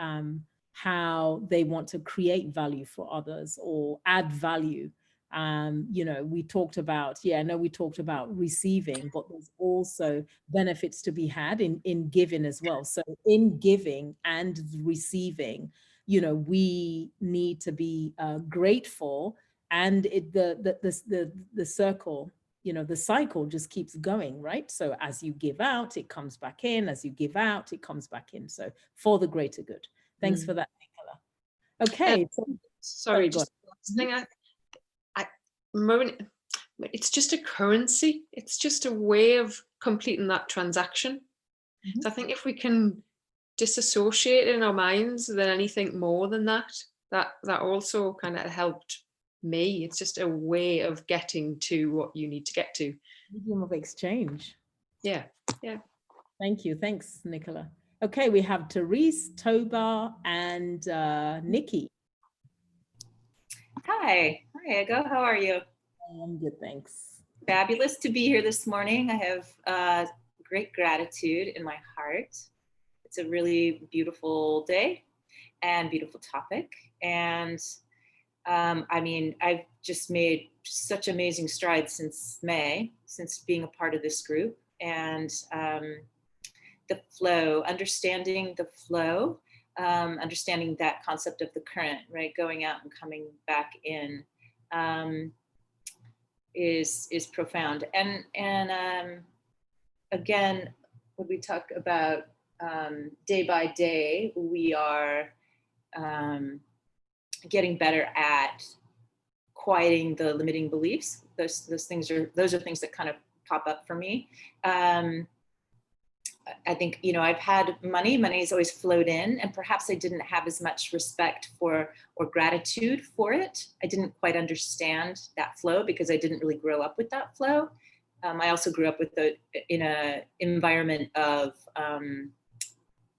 how they want to create value for others or add value. We talked about receiving, but there's also benefits to be had in giving as well. So in giving and receiving, we need to be grateful, and the circle, the cycle just keeps going, right? So as you give out, it comes back in. As you give out, it comes back in. So for the greater good. Thanks for that, Nicola. Okay. Sorry, just last thing. It's just a currency. It's just a way of completing that transaction. So I think if we can disassociate in our minds than anything more than that also kind of helped me. It's just a way of getting to what you need to get to. Medium of exchange. Yeah. Thank you. Thanks, Nicola. Okay, we have Therese, Toba, and Nikki. Hi, Égo. How are you? I'm good, thanks. Fabulous to be here this morning. I have great gratitude in my heart. It's a really beautiful day and beautiful topic. And I've just made such amazing strides since May, since being a part of this group. And the flow, understanding the flow, understanding that concept of the current, right? Going out and coming back in is profound. And again, when we talk about day by day, we are getting better at quieting the limiting beliefs. Those are things that kind of pop up for me. I think, I've had money has always flowed in, and perhaps I didn't have as much respect for or gratitude for it. I didn't quite understand that flow because I didn't really grow up with that flow. I also grew up in an environment of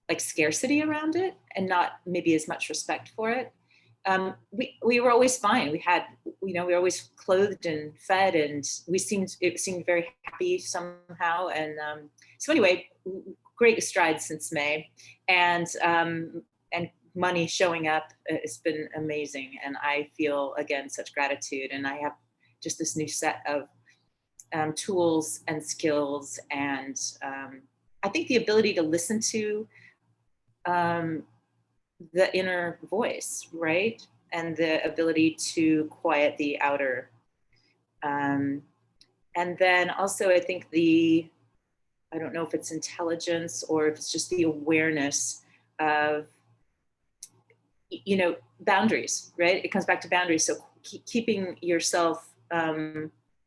like scarcity around it, and not maybe as much respect for it. We were always fine. We were always clothed and fed, and it seemed very happy somehow. And so anyway, great strides since May, and money showing up has been amazing. And I feel, again, such gratitude. And I have just this new set of tools and skills, and I think the ability to listen to the inner voice, right? And the ability to quiet the outer. And then also, I think I don't know if it's intelligence or if it's just the awareness of, boundaries, right? It comes back to boundaries. So keeping yourself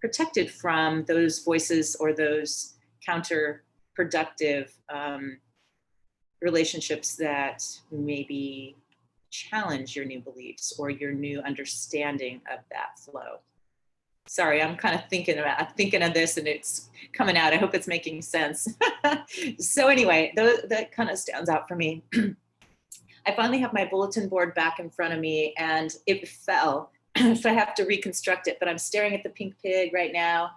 protected from those voices or those counter productive relationships that maybe challenge your new beliefs or your new understanding of that flow. Sorry, I'm kind of thinking of this and it's coming out. I hope it's making sense. So anyway, that kind of stands out for me. I finally have my bulletin board back in front of me and it fell. So I have to reconstruct it, but I'm staring at the pink pig right now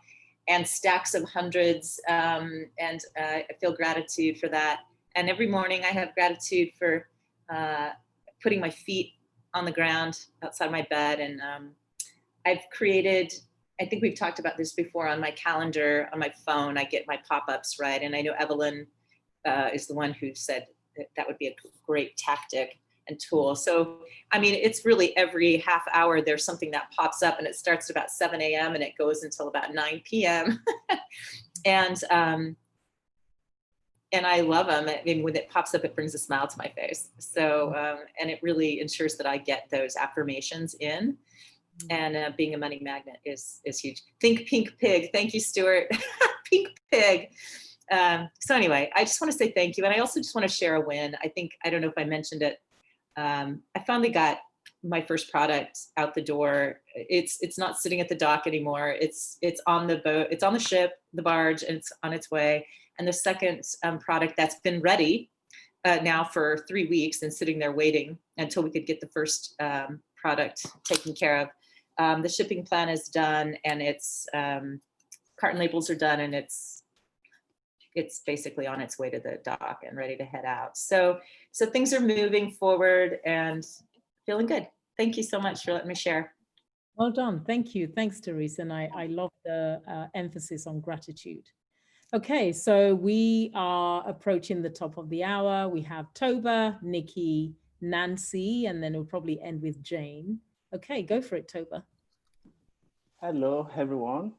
and stacks of hundreds. And I feel gratitude for that. And every morning I have gratitude for putting my feet on the ground outside my bed. And I've created, I think we've talked about this before, on my calendar, on my phone, I get my pop-ups, right? And I know Evelyn is the one who said that would be a great tactic and tool. So, I mean, it's really every half hour, there's something that pops up and it starts at about 7 a.m. and it goes until about 9 p.m. And I love them. I mean, when it pops up, it brings a smile to my face. So, and it really ensures that I get those affirmations in. And being a money magnet is huge. Think pink pig. Thank you, Stuart. Pink pig. So anyway, I just want to say thank you. And I also just want to share a win. I don't know if I mentioned it. I finally got my first product out the door. It's not sitting at the dock anymore. It's on the boat. It's on the ship, the barge, and it's on its way. And the second product that's been ready now for 3 weeks and sitting there waiting until we could get the first product taken care of. The shipping plan is done and it's carton labels are done and it's basically on its way to the dock and ready to head out. So things are moving forward and feeling good. Thank you so much for letting me share. Well done. Thank you. Thanks, Teresa. And I love the emphasis on gratitude. Okay, so we are approaching the top of the hour. We have Toba, Nikki, Nancy, and then we'll probably end with Jane. Okay, go for it, Toba. Hello, everyone.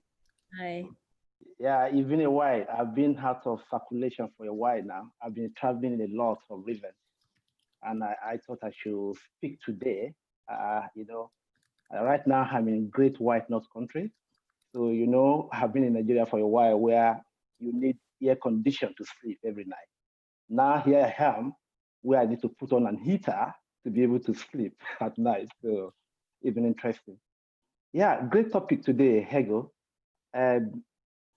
Hi. Yeah, it's been a while. I've been out of circulation for a while now. I've been traveling a lot of rivers, and I thought I should speak today. Right now I'm in Great White North Country. So, I've been in Nigeria for a while where you need air condition to sleep every night. Now here I am, where I need to put on an heater to be able to sleep at night. So it's been interesting. Yeah, great topic today, Égo,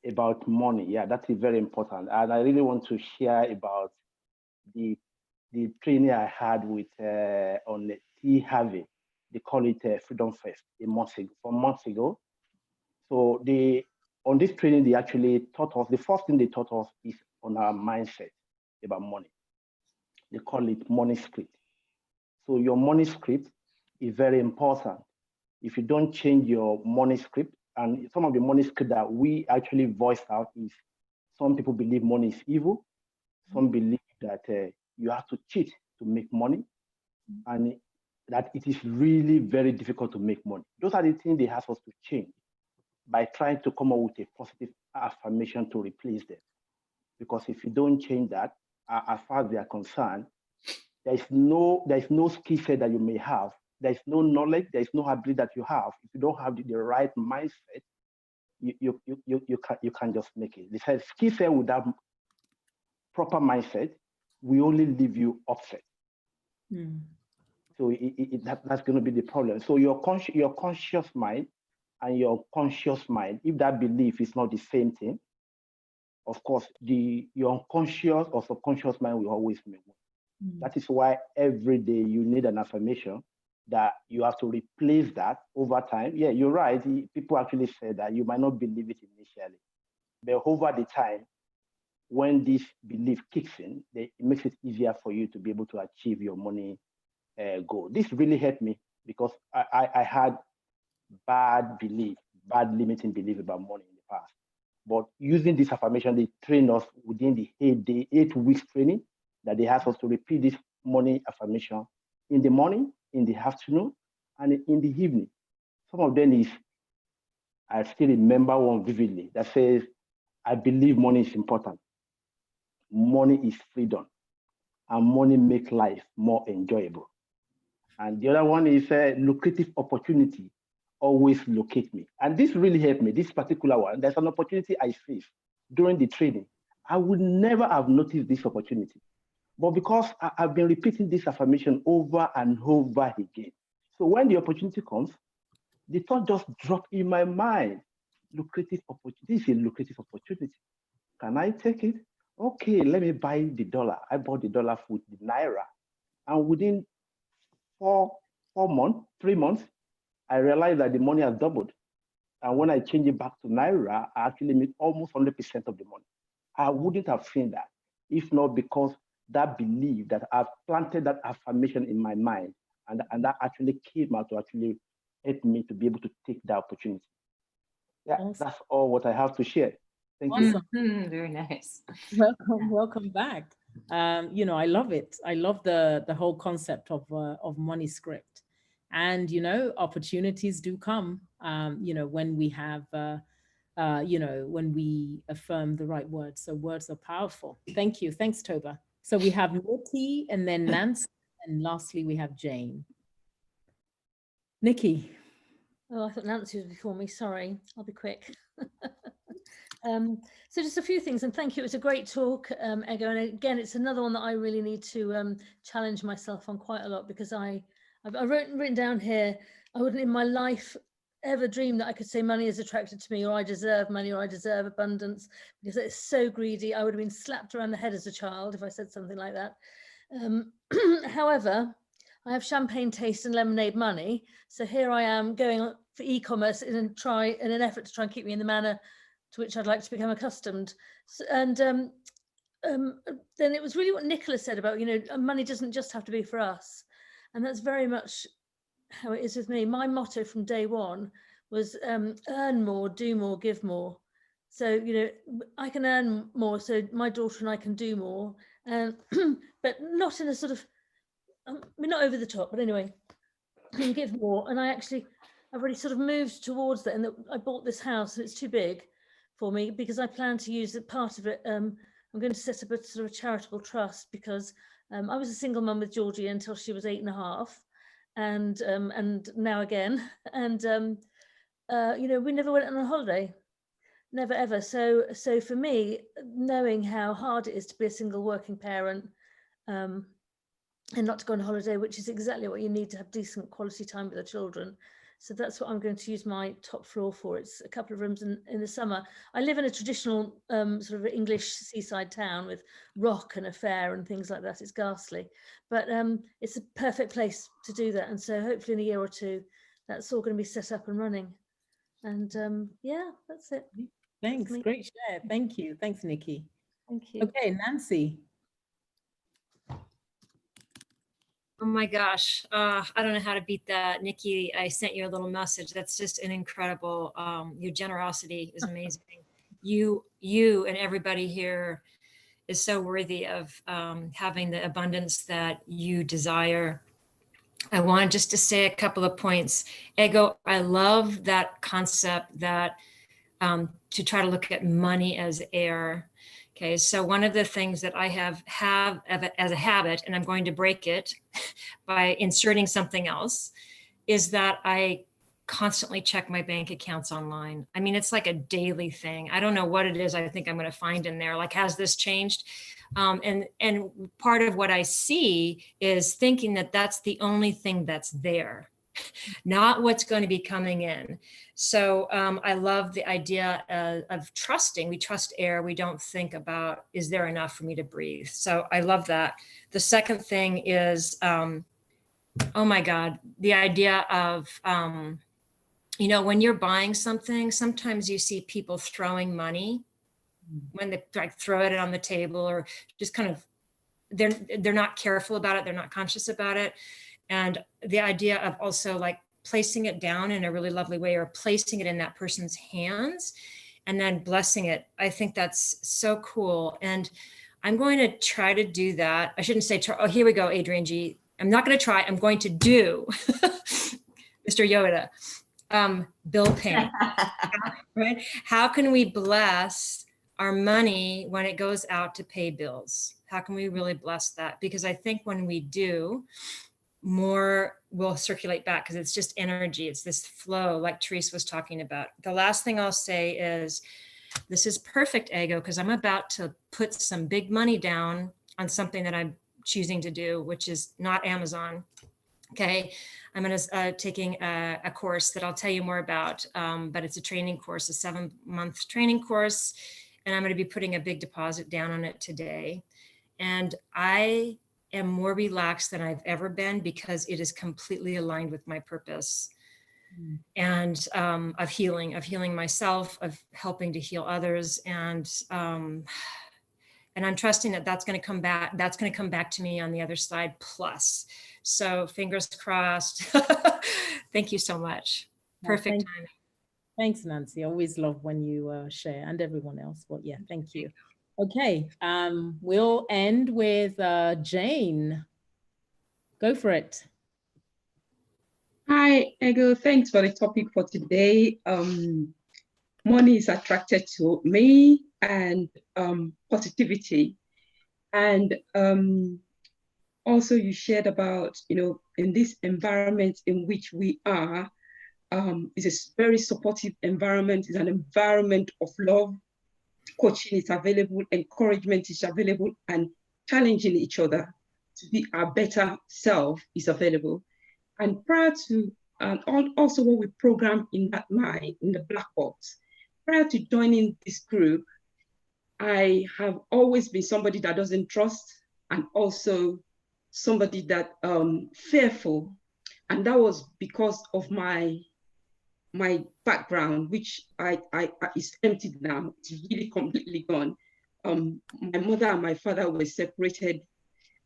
about money. Yeah, that is very important. And I really want to share about the training I had with on T. Harvey. They call it Freedom Fest from months ago. So on this training, they actually taught us, the first thing they taught us is on our mindset about money. They call it money script. So your money script is very important. If you don't change your money script, and some of the money script that we actually voiced out is some people believe money is evil. Some believe that you have to cheat to make money, and that it is really very difficult to make money. Those are the things they ask us to change by trying to come up with a positive affirmation to replace them. Because if you don't change that, as far as they are concerned, there is no skill set that you may have. There is no knowledge, there is no ability that you have. If you don't have the right mindset, you can't just make it. They said skill set without proper mindset will only leave you upset. So that's going to be the problem. So your conscious mind and your conscious mind, if that belief is not the same thing, of course, your unconscious or subconscious mind will always make one. That is why every day you need an affirmation that you have to replace that over time. Yeah, you're right. People actually say that you might not believe it initially, but over the time, when this belief kicks in, it makes it easier for you to be able to achieve your money goal. This really helped me because I had bad limiting belief about money in the past. But using this affirmation, they train us within the 8 weeks training that they ask us to repeat this money affirmation in the morning, in the afternoon, and in the evening. Some of them is, I still remember one vividly that says, I believe money is important. Money is freedom, and money makes life more enjoyable. And the other one is lucrative opportunity always locate me. And this really helped me, this particular one. There's an opportunity I faced during the training. I would never have noticed this opportunity. But because I've been repeating this affirmation over and over again. So when the opportunity comes, the thought just dropped in my mind. Lucrative opportunity. This is a lucrative opportunity. Can I take it? Okay, let me buy the dollar. I bought the dollar with the naira. And within 3 months, I realized that the money has doubled. And when I change it back to naira, I actually made almost 100% of the money. I wouldn't have seen that if not because that belief that I've planted that affirmation in my mind, and that actually came out to actually help me to be able to take that opportunity. Yeah, awesome. That's all what I have to share. Thank awesome. you. Very nice. Welcome back. You know, I love it. I love the whole concept of money script. And, you know, opportunities do come, you know, when we have, you know, when we affirm the right words. So words are powerful. Thank you. Thanks, Toba. So we have Nikki and then Nancy, and lastly, we have Jane. Nikki. Oh, I thought Nancy was before me. Sorry, I'll be quick. So just a few things, and thank you. It was a great talk, Égo. And again, it's another one that I really need to challenge myself on quite a lot, because I've written down here, I wouldn't in my life ever dream that I could say money is attracted to me, or I deserve money, or I deserve abundance, because it's so greedy. I would have been slapped around the head as a child if I said something like that. However, I have champagne taste and lemonade money. So here I am going for e-commerce in an effort to try and keep me in the manner to which I'd like to become accustomed. So, and then it was really what Nicola said about, you know, money doesn't just have to be for us. And that's very much how it is with me. My motto from day one was earn more, do more, give more. So, you know, I can earn more, so my daughter and I can do more, but not in a sort of, we're not over the top, but anyway, I can give more. And I've already sort of moved towards that, and that I bought this house and it's too big for me, because I plan to use part of it. I'm going to set up a sort of a charitable trust, because I was a single mum with Georgie until she was 8.5, and now again, and you know, we never went on a holiday, never ever. So for me, knowing how hard it is to be a single working parent, and not to go on holiday, which is exactly what you need to have decent quality time with the children. So that's what I'm going to use my top floor for. It's a couple of rooms in the summer. I live in a traditional sort of English seaside town with rock and a fair and things like that. It's ghastly, but it's a perfect place to do that. And so hopefully in a year or two, that's all going to be set up and running. And yeah, that's it. Thanks, great share. Thank you. Thanks, Nikki. Thank you. Okay, Nancy. Oh my gosh, I don't know how to beat that. Nikki, I sent you a little message. That's just an incredible, your generosity is amazing. You and everybody here is so worthy of having the abundance that you desire. I wanted just to say a couple of points. Égo, I love that concept that to try to look at money as air. Okay, so one of the things that I have as a habit, and I'm going to break it by inserting something else, is that I constantly check my bank accounts online. I mean, it's like a daily thing. I don't know what it is. I think I'm going to find in there, like, has this changed? And part of what I see is thinking that that's the only thing that's there, not what's going to be coming in. So I love the idea of trusting. We trust air. We don't think about, is there enough for me to breathe? So I love that. The second thing is, oh my God, the idea of, you know, when you're buying something, sometimes you see people throwing money when they like throw it on the table, or just kind of, they're not careful about it. They're not conscious about it. And the idea of also like placing it down in a really lovely way, or placing it in that person's hands and then blessing it. I think that's so cool. And I'm going to try to do that. I shouldn't say, try. Oh, here we go, Adrian G. I'm not going to try. I'm going to do, Mr. Yoda, bill payment, right? How can we bless our money when it goes out to pay bills? How can we really bless that? Because I think when we do, more will circulate back, because it's just energy. It's this flow like Therese was talking about. The last thing I'll say is This is perfect, Égo, because I'm about to put some big money down on something that I'm choosing to do, which is not Amazon. Okay, I'm going to taking a course that I'll tell you more about, but it's a training course, a 7-month training course, and I'm going to be putting a big deposit down on it today. And I am more relaxed than I've ever been because it is completely aligned with my purpose. And of healing myself, of helping to heal others, and I'm trusting that that's going to come back. That's going to come back to me on the other side. Plus, so fingers crossed. Thank you so much. Perfect timing. Thanks, Nancy. I always love when you share, and everyone else. Well, yeah, thank you. Okay, we'll end with Jane. Go for it. Hi, Égo. Thanks for the topic for today. Money is attracted to me, and positivity. And also you shared about, in this environment in which we are, it's a very supportive environment. It's an environment of love. Coaching is available, encouragement is available, and challenging each other to be our better self is available. And prior to, also what we program in that mind, in the black box, prior to joining this group, I have always been somebody that doesn't trust, and also somebody that fearful. And that was because of my background, which is emptied now. It's really completely gone. My mother and my father were separated,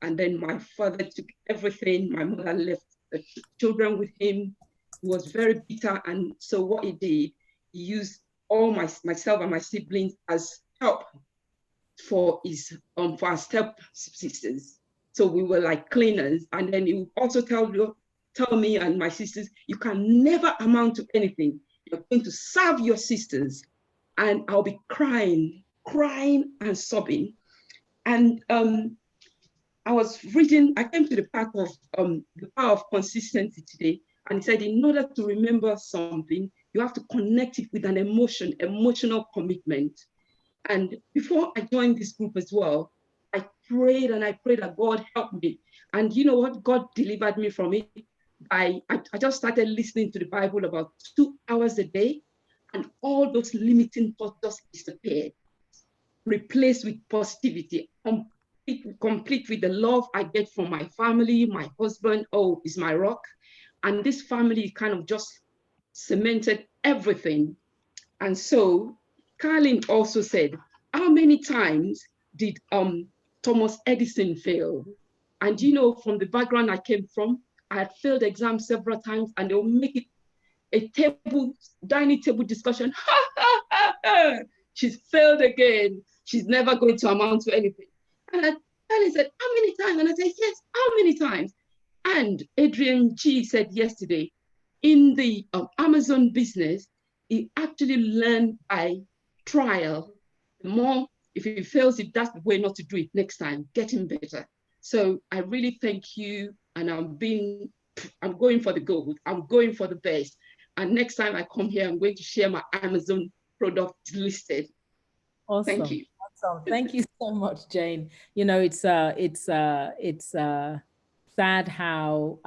and then my father took everything. My mother left the children with him. He was very bitter, and so what he did, he used all myself and my siblings as help for our step sisters. So we were like cleaners, and then he would also tell me and my sisters, you can never amount to anything. You're going to serve your sisters. And I'll be crying and sobbing. And I came to the part of the power of consistency today. And he said, in order to remember something, you have to connect it with an emotional commitment. And before I joined this group as well, I prayed that God help me. And you know what? God delivered me from it. I just started listening to the Bible about 2 hours a day, and all those limiting thoughts just disappeared, replaced with positivity, complete with the love I get from my family. My husband, is my rock. And this family kind of just cemented everything. And so Carlin also said, how many times did Thomas Edison fail? And from the background I came from, I had failed exams several times, and they'll make it a dining table discussion. She's failed again. She's never going to amount to anything. And Carlin said, how many times? And I said, yes, how many times? And Adrian G said yesterday, in the Amazon business, he actually learned by trial. More, if he fails, if that's the way not to do it next time, getting better. So I really thank you, and I'm going for the gold. I'm going for the best. And next time I come here, I'm going to share my Amazon product listed. Awesome. Thank you. Awesome. Thank you so much, Jane. It's sad how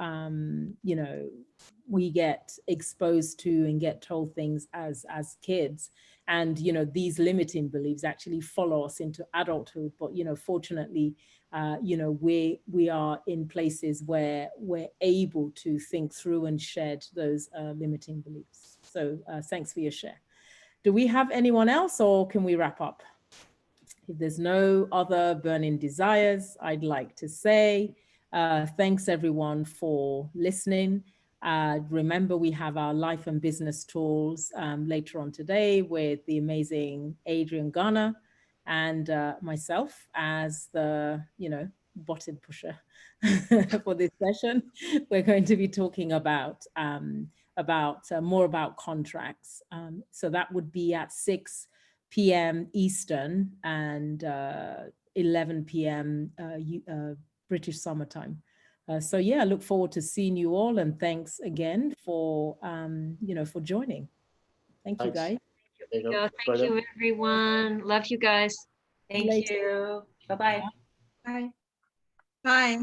we get exposed to and get told things as kids, and these limiting beliefs actually follow us into adulthood. But fortunately, we are in places where we're able to think through and shed those limiting beliefs. So thanks for your share. Do we have anyone else, or can we wrap up? If there's no other burning desires, I'd like to say thanks everyone for listening. Remember, we have our life and business tools later on today with the amazing Adrian Garner and myself as the, button pusher for this session. We're going to be talking about more about contracts. So that would be at 6 p.m. Eastern and 11 p.m. British summertime. So yeah, I look forward to seeing you all, and thanks again for for joining. Thank you, guys. There you go. Thank Brilliant. you, everyone. Love you guys. Thank you. Bye-bye. Bye. Bye.